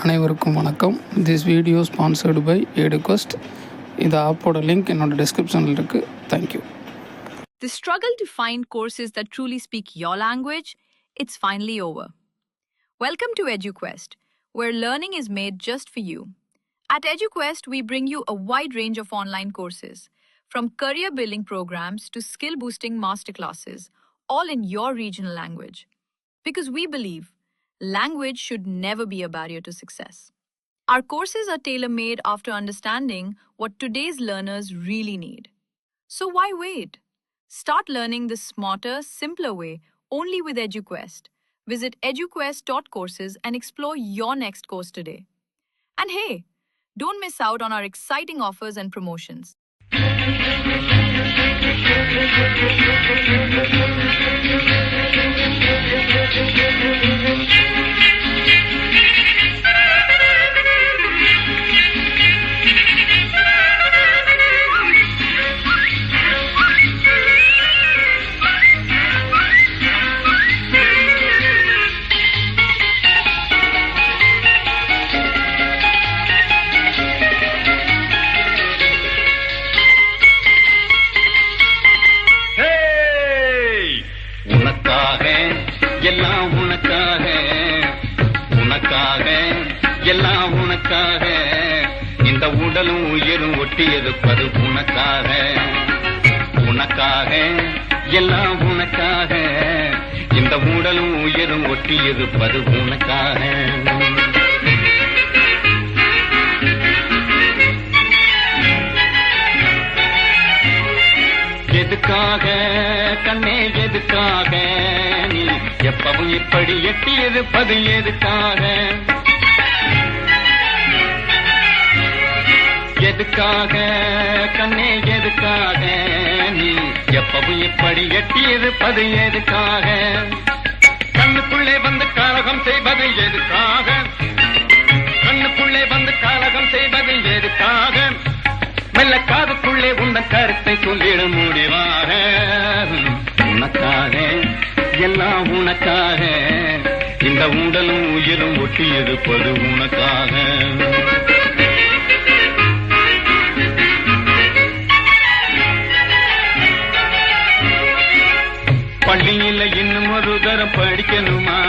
அனைவருக்கும் வணக்கம். This video sponsored by EduQuest. இந்த ஆப்போட லிங்க் என்னோட டிஸ்கிரிப்ஷனில் இருக்குது. Thank you. The struggle to find courses that truly speak your language, it's finally over. Welcome to EduQuest, where learning is made just for you. At EduQuest, we bring you a wide range of online courses, from career building programs to skill boosting masterclasses, all in your regional language. Because we believe language should never be a barrier to success. Our courses are tailor-made after understanding what today's learners really need. So why wait? Start learning the smarter, simpler way only with EduQuest. Visit eduquest.courses and explore your next course today. And hey, don't miss out on our exciting offers and promotions. எல்லாம் உனக்காக, உனக்காக எல்லாம் உனக்காக, இந்த உடலும் உயிரும் ஒட்டியிருப்பது உனக்காக, உனக்காக எல்லாம் உனக்காக, இந்த உடலும் உயிரும் ஒட்டியிருப்பது உனக்காக. எதுக்காக கண்ணே, எதுக்காக நீ எப்பவும் இப்படி எட்டியிருப்பது எதுக்காக? எதுக்காக கண்ணே, எதுக்காக நீ எப்பவும் இப்படி எட்டியிருப்பது எதுக்காக? கண்ணுக்குள்ளே வந்து காலகம் செய்வது எதுக்காக? கண்ணுக்குள்ளே வந்து காலகம் செய்வது எதுக்காக? மெல்ல காதுக்குள்ளே உண்ட கருத்தை சொல்லிட முடிவாக. உனக்காக எல்லாம் உனக்காக, இந்த உடலும் உயிரும் ஒட்டியிருப்பது உனக்காக. பள்ளியில இன்னும் ஒரு தரம் படிக்கணுமா?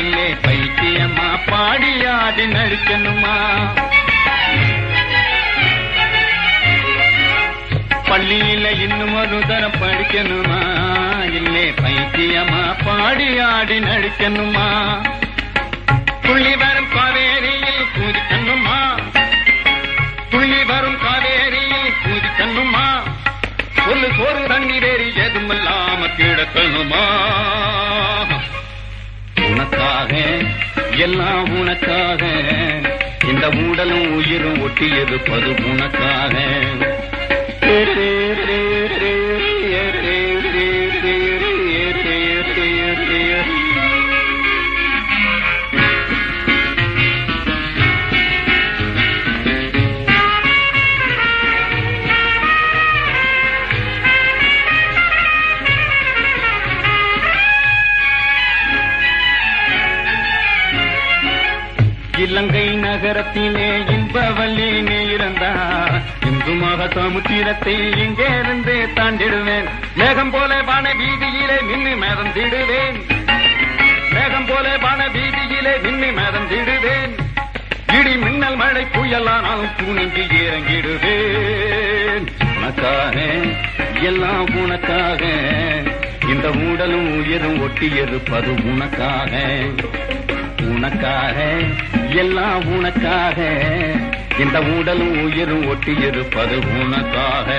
இல்லை பைத்தியமா பாடி ஆடி நடிக்கணுமா? பள்ளியில இன்னும் ஒரு தரம் படிக்கணுமா? இல்லை பைத்தியமா பாடி ஆடி நடிக்கணுமா? துள்ளி வரும் காவேரியில் கூதிக்கணுமா? துள்ளி வரும் காவேரியில் கூதிக்கணுமா? சொல்லு சோறு தண்ணீரேறி எதுமில்லாம கிடக்கணுமா? உனக்காக எல்லாம் உனக்காக, இந்த உடலும் உயிரும் ஒட்டியிருப்பது உனக்காக. இலங்கை நகரத்திலே இன்பவல்லி நீ இருந்தா, இந்துமாக சமுத்திரத்தை இங்கே இருந்து தாண்டிடுவேன். மேகம் போல வான வீதியிலே நின்று மிதந்திடுவேன். மேகம் போல வான வீதியிலே நின்று மிதந்திடுவேன். இடி மின்னல் மழை புயலானாலும் துணிஞ்சு இறங்கிடுவேன். உனக்காக எல்லாம் உனக்காக, இந்த உடலும் உயிரும் ஒட்டியிருப்பது உனக்காக. உனக்காக எல்லாம் உனக்காக, இந்த உடலும் உயிரும் ஒட்டியிருப்பது உனக்காக.